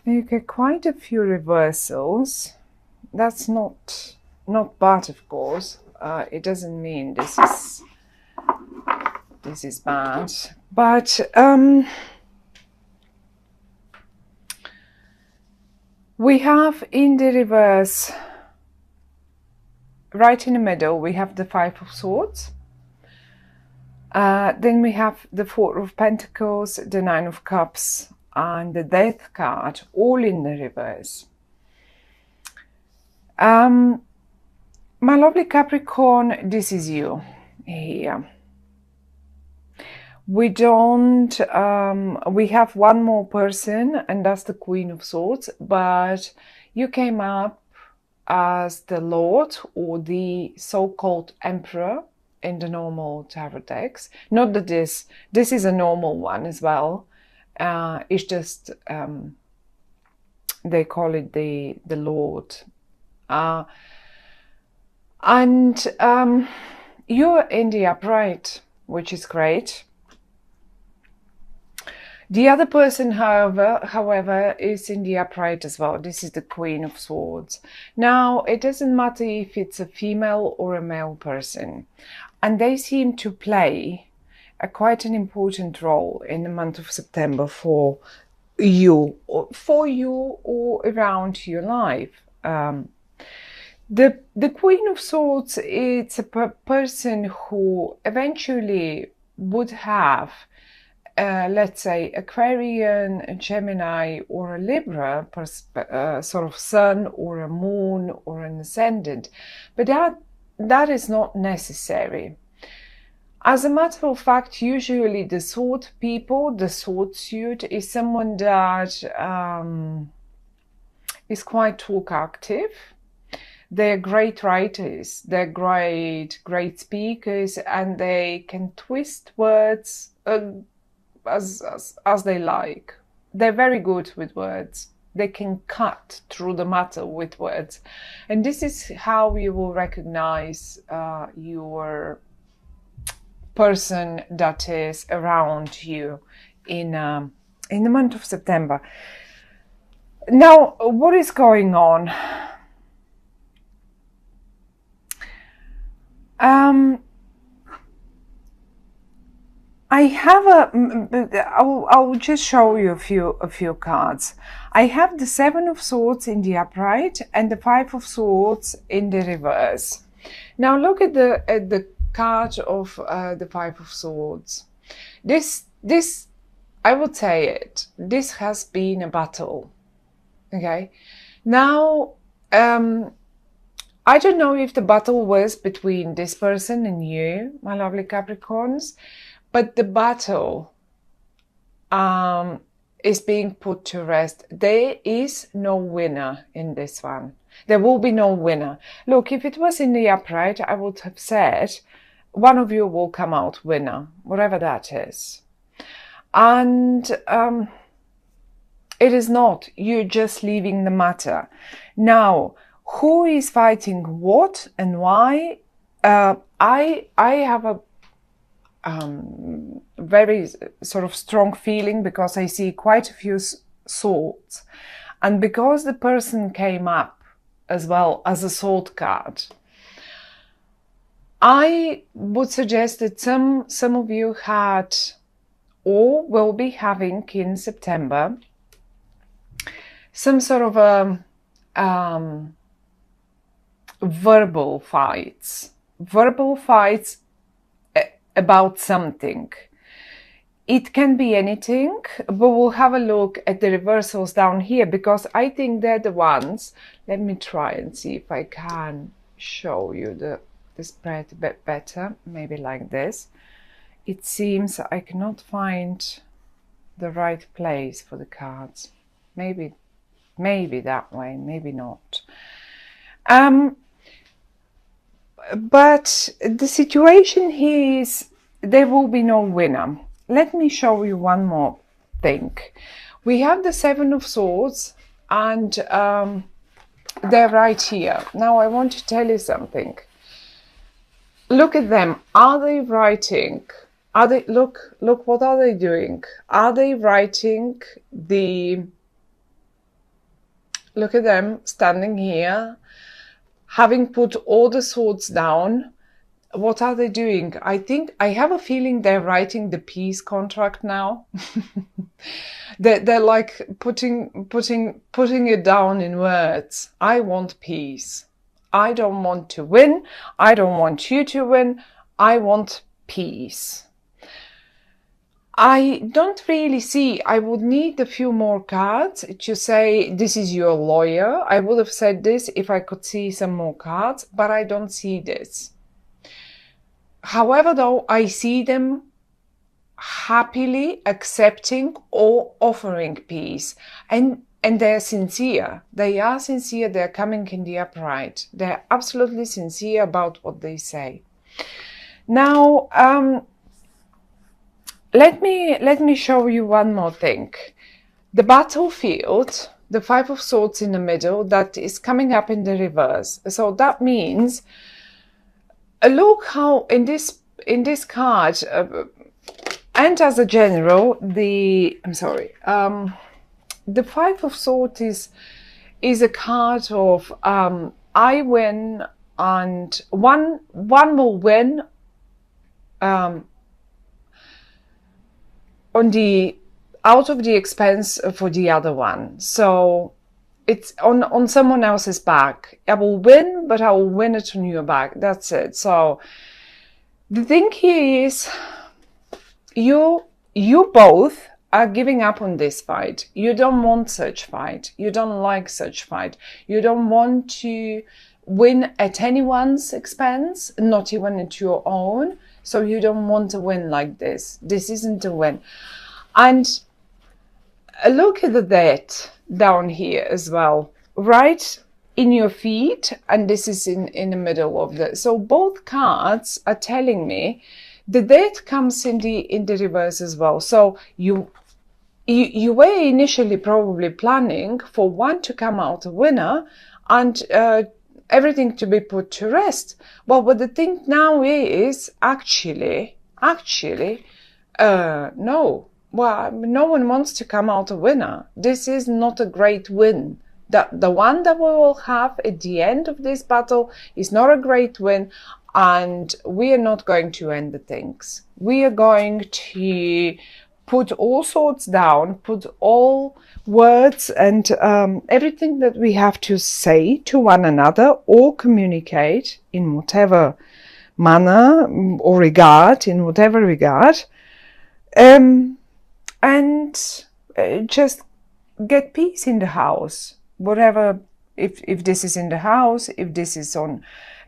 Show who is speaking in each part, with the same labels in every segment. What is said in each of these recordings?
Speaker 1: You get quite a few reversals. That's not bad, of course. It doesn't mean this is bad, but we have in the reverse, right in the middle, we have the Five of Swords. Then we have the Four of Pentacles, the Nine of Cups, and the Death card, all in the reverse. My lovely Capricorn, this is you here. We don't, we have one more person, and that's the Queen of Swords, but you came up as the Lord or the so-called Emperor in the normal tarot decks. Not that this is a normal one as well. It's just, they call it the Lord. And you're in the upright, which is great. The other person, however, is in the upright as well. This is the Queen of Swords. Now, it doesn't matter if it's a female or a male person. And they seem to play quite an important role in the month of September for you or around your life. The Queen of Swords, it's a person who eventually would have, let's say, Aquarian, a Gemini, or a Libra, sort of sun or a moon or an ascendant. But that is not necessary. As a matter of fact, usually the sword people, the sword suit, is someone that is quite talk active. They're great writers, they're great speakers, and they can twist words as they like. They're very good with words. They can cut through the matter with words. And this is how you will recognize your person that is around you in the month of September. Now, what is going on? I have I'll just show you a few cards. I have the Seven of Swords in the upright and the Five of Swords in the reverse. Now look at the card of the Five of Swords. This I would say it. This has been a battle. Okay. Now I don't know if the battle was between this person and you, my lovely Capricorns, but the battle is being put to rest. There is no winner in this one. There will be no winner. Look, if it was in the upright, I would have said one of you will come out winner, whatever that is. And it is not. You're just leaving the matter. Now, who is fighting what and why? I have a very sort of strong feeling because I see quite a few swords, and because the person came up as well as a sword card, I would suggest that some of you had or will be having in September some sort of verbal fights about something. It can be anything, but we'll have a look at the reversals down here because I think they're the ones. Let me try and see if I can show you the spread a bit better, maybe like this. It seems I cannot find the right place for the cards. Maybe that way, maybe not. But the situation here is there will be no winner. Let me show you one more thing. We have the Seven of Swords and they're right here. Now I want to tell you something. Look at them. Are they writing? Are they, look, what are they doing? Are they writing the Look at them standing here, having put all the swords down. What are they doing? I have a feeling they're writing the peace contract now. They're like putting it down in words. I want peace. I don't want to win. I don't want you to win. I want peace. I don't really see, I would need a few more cards to say this is your lawyer. I would have said this if I could see some more cards, but I don't see this. However, though, I see them happily accepting or offering peace. And they're sincere. They are sincere. They're coming in the upright. They're absolutely sincere about what they say. Now, let me show you one more thing. The battlefield, the Five of Swords in the middle, that is coming up in the reverse. So that means, look how in this card, and as a general, the Five of Swords is a card of I win and one will win out of the expense for the other one. So it's on someone else's back. I will win, but I will win it on your back. That's it. So the thing here is you both are giving up on this fight. You don't want such fight. You don't like such fight. You don't want to win at anyone's expense, not even at your own. So you don't want to win like this. This isn't a win. And look at that down here as well, right in your feet. And this is in the middle of the, so both cards are telling me that comes in the reverse as well. So you were initially probably planning for one to come out a winner and everything to be put to rest. Well, but the thing now is actually, no. Well, no one wants to come out a winner. This is not a great win. The one that we will have at the end of this battle is not a great win, and we are not going to end the things. We are going to put all swords down, put all words and everything that we have to say to one another or communicate in whatever manner or regard, and just get peace in the house. Whatever, if this is in the house, if this is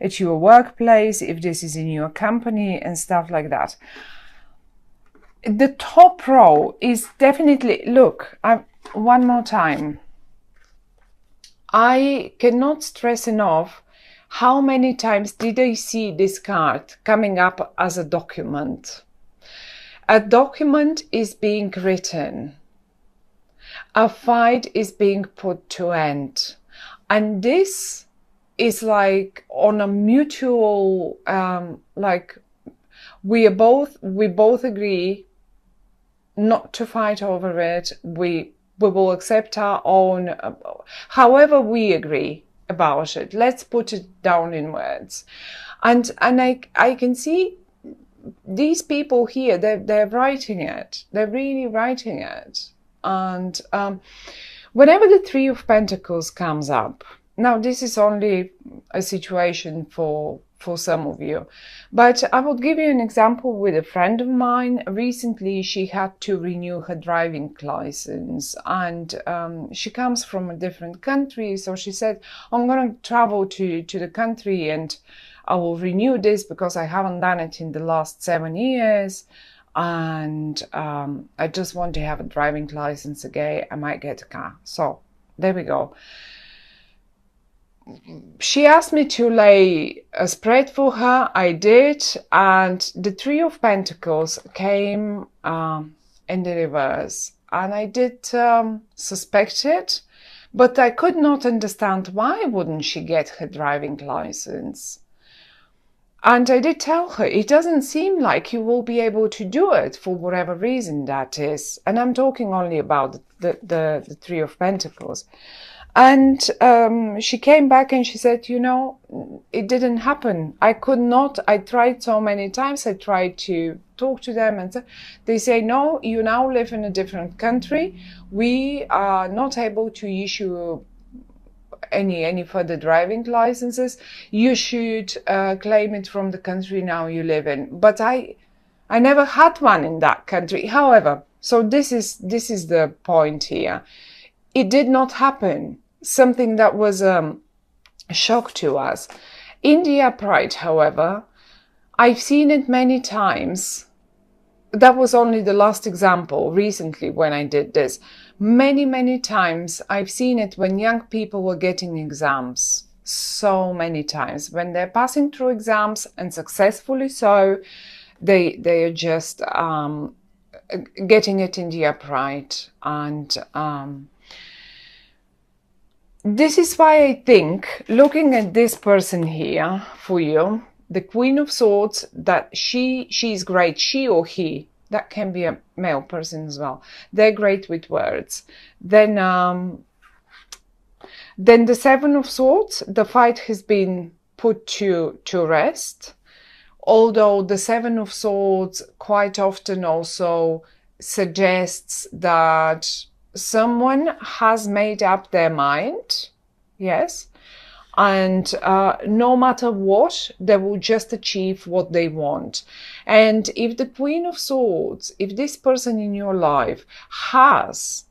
Speaker 1: at your workplace, if this is in your company and stuff like that. The top row is definitely, look, one more time. I cannot stress enough how many times did I see this card coming up as a document. A document is being written. A fight is being put to end. And this is like on a mutual, like we both agree not to fight over it. We will accept our own, however we agree about it. Let's put it down in words. And I can see these people here, they're writing it. They're really writing it. And whenever the Three of Pentacles comes up, now this is only a situation for some of you, but I will give you an example with a friend of mine. Recently, she had to renew her driving license, and she comes from a different country. So she said, I'm going to travel to the country and I will renew this because I haven't done it in the last 7 years. And I just want to have a driving license again. I might get a car. So there we go. She asked me to lay a spread for her. I did, and the Three of Pentacles came in the reverse, and I did suspect it, but I could not understand why wouldn't she get her driving license. And I did tell her, it doesn't seem like you will be able to do it for whatever reason that is. And I'm talking only about the Three of Pentacles. And she came back and she said, you know, it didn't happen. I could not. I tried so many times. I tried to talk to them, and they say, no, you now live in a different country. We are not able to issue any further driving licenses. You should claim it from the country now you live in. But I never had one in that country. However, so this is the point here. It did not happen. Something that was a shock to us. In the upright, however, I've seen it many times. That was only the last example recently when I did this. Many times I've seen it when young people were getting exams. So many times when they're passing through exams, and successfully so, they are just getting it in the upright. And this is why I think, looking at this person here for you, the Queen of Swords, that she's great, she or he, that can be a male person as well. They're great with words. Then the Seven of Swords, the fight has been put to rest. Although the Seven of Swords quite often also suggests that someone has made up their mind, yes, and no matter what, they will just achieve what they want. And if the Queen of Swords, if this person in your life has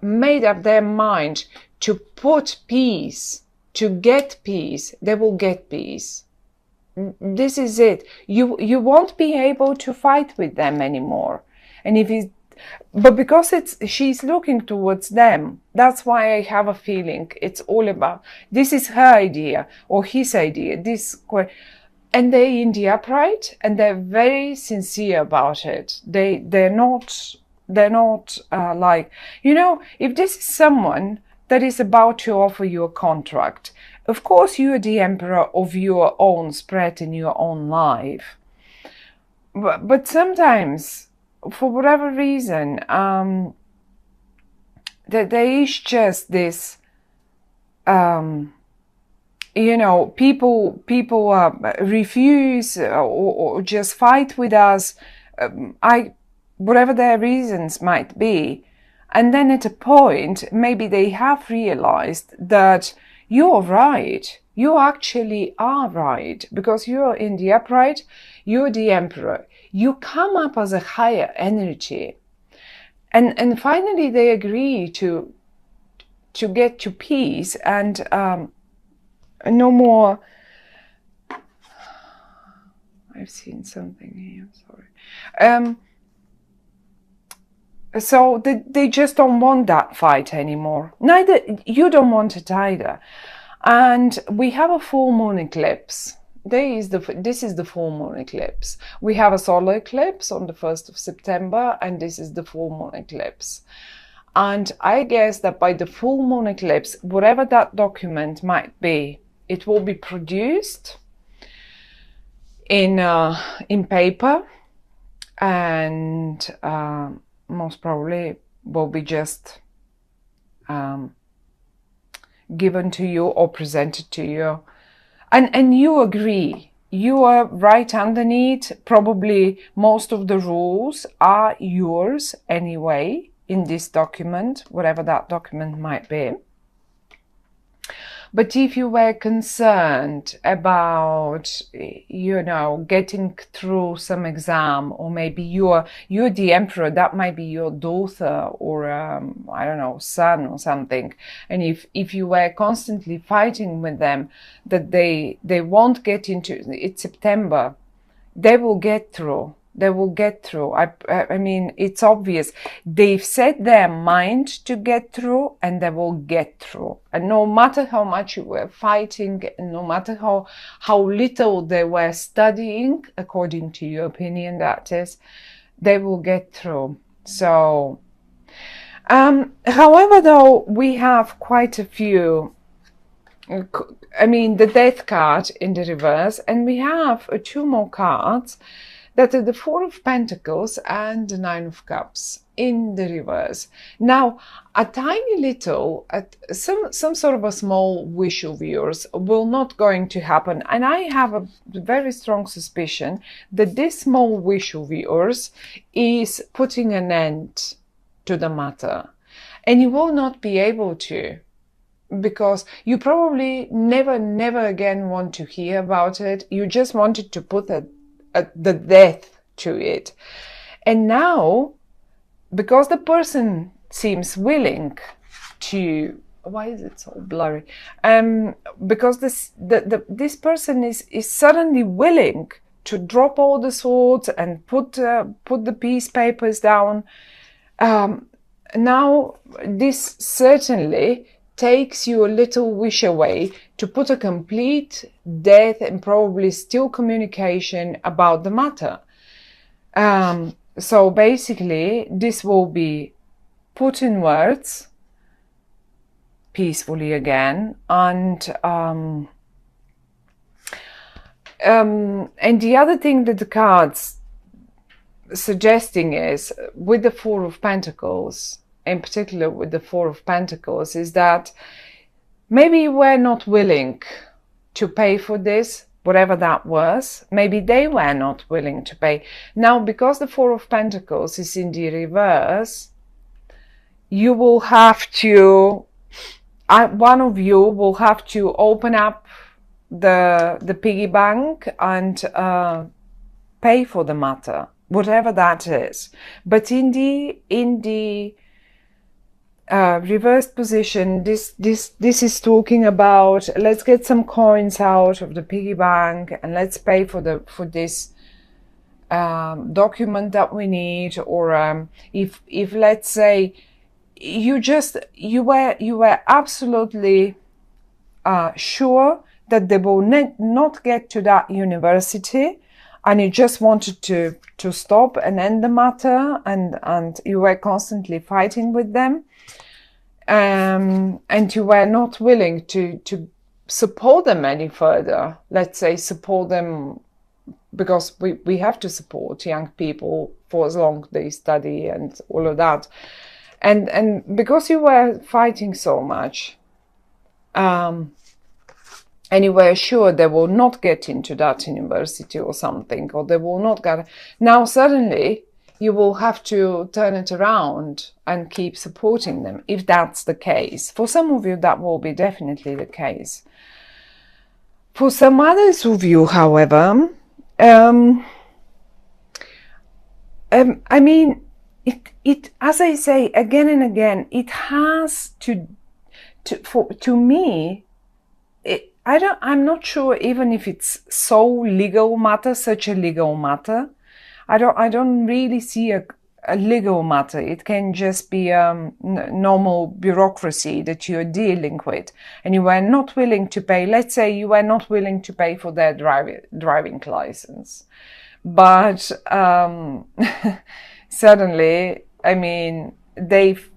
Speaker 1: made up their mind to put peace, to get peace, they will get peace. This is it. You won't be able to fight with them anymore. And if it's, but because she's looking towards them, that's why I have a feeling it's all about, this is her idea or his idea, and they're in the upright and they're very sincere about it. They're not like, you know, if this is someone that is about to offer you a contract, of course you're the emperor of your own spread in your own life. But sometimes, for whatever reason, that there is just this, you know, people refuse or just fight with us, whatever their reasons might be. And then at a point, maybe they have realized that you're right. You actually are right, because you're in the upright, you're the emperor. You come up as a higher energy. And finally they agree to get to peace and no more. I've seen something here, sorry. So they just don't want that fight anymore. Neither, you don't want it either. And we have a full moon eclipse. This is the full moon eclipse. We have a solar eclipse on the 1st of September, and this is the full moon eclipse. And I guess that by the full moon eclipse, whatever that document might be, it will be produced in paper, and most probably will be just given to you or presented to you. And you agree, you are right underneath. Probably most of the rules are yours anyway in this document, whatever that document might be. But if you were concerned about, you know, getting through some exam, or maybe you're the emperor, that might be your daughter or I don't know, son or something. And if you were constantly fighting with them, that they won't get into, it's September, they will get through. They will get through. I mean, it's obvious. They've set their mind to get through, and they will get through. And no matter how much you were fighting, no matter how little they were studying, according to your opinion, that is, they will get through. So, however, though, we have quite a few I mean, the Death card in the reverse, and we have two more cards that are the Four of Pentacles and the Nine of Cups in the reverse. Now, a tiny little, some sort of a small wish of yours will not going to happen, and I have a very strong suspicion that this small wish of yours is putting an end to the matter, and you will not be able to, because you probably never again want to hear about it. You just wanted to put the death to it. And now, because the person seems willing to, why is it so blurry? Because this person is suddenly willing to drop all the swords and put the peace papers down. Now, this certainly takes you a little wish away to put a complete death and probably still communication about the matter. So basically, this will be put in words peacefully again, and the other thing that the cards suggesting is, with the Four of Pentacles, in particular with the Four of Pentacles, is that maybe you were not willing to pay for this, whatever that was. Maybe they were not willing to pay. Now, because the Four of Pentacles is in the reverse, you will have to, one of you will have to open up the piggy bank and pay for the matter, whatever that is. But in the reversed position, this is talking about, let's get some coins out of the piggy bank and let's pay for this document that we need, or if let's say you were absolutely sure that they will not get to that university, and you just wanted to stop and end the matter, and you were constantly fighting with them, and you were not willing to support them any further. Let's say support them, because we have to support young people for as long as they study and all of that. And because you were fighting so much, and you were sure they will not get into that university or something, or they will not get, now suddenly you will have to turn it around and keep supporting them, if that's the case. For some of you, that will be definitely the case. For some others of you, however, I mean, it as I say again and again, it has to me, I'm not sure even if it's so legal matter, such a legal matter. I don't really see a legal matter. It can just be normal bureaucracy that you're dealing with, and you were not willing to pay. Let's say you were not willing to pay for their driving license, but suddenly, I mean, they've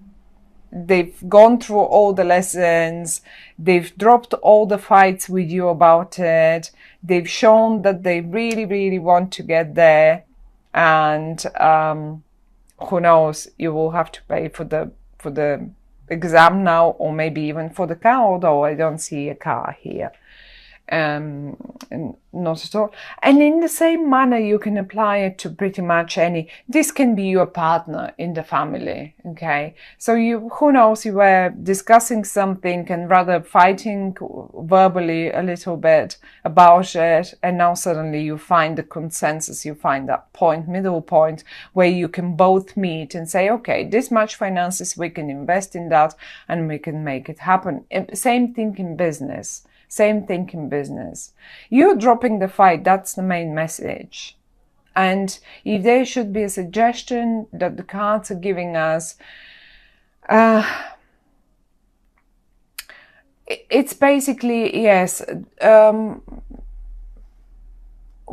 Speaker 1: gone through all the lessons, they've dropped all the fights with you about it, they've shown that they really want to get there, and who knows, you will have to pay for the exam now, or maybe even for the car, although I don't see a car here. And not at all. And in the same manner, you can apply it to pretty much any. This can be your partner in the family, okay? So who knows, you were discussing something and rather fighting verbally a little bit about it, and now suddenly you find the consensus, you find that middle point where you can both meet and say, okay, this much finances, we can invest in that and we can make it happen. Same thing in business. Same thing in business. You're dropping the fight. That's the main message. And if there should be a suggestion that the cards are giving us, it's basically, yes,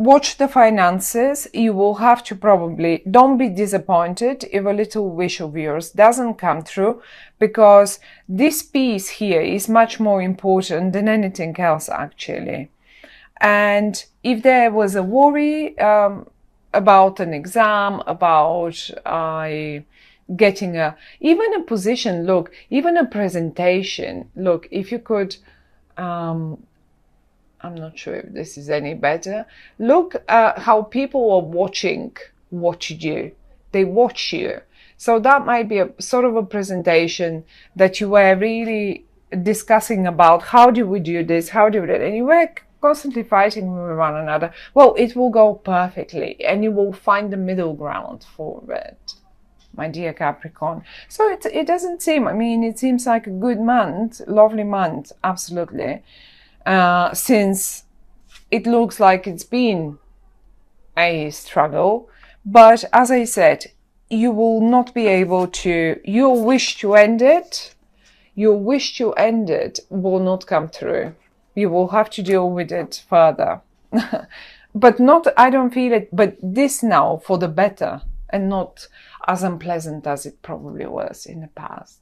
Speaker 1: watch the finances. You will have to probably, don't be disappointed if a little wish of yours doesn't come through, because this piece here is much more important than anything else, actually. And if there was a worry about an exam, about getting even a position, look, even a presentation, look, if you could, I'm not sure if this is any better. Look how people are watching what you do. They watch you. So that might be a sort of a presentation that you were really discussing about, how do we do this, how do we do it, and you were constantly fighting with one another. Well, it will go perfectly, and you will find the middle ground for it, my dear Capricorn. So it doesn't seem, I mean, it seems like a good month, lovely month, absolutely. Since it looks like it's been a struggle, but as I said, you will not be able to, your wish to end it will not come through. You will have to deal with it further. But not, I don't feel it, but this now for the better, and not as unpleasant as it probably was in the past.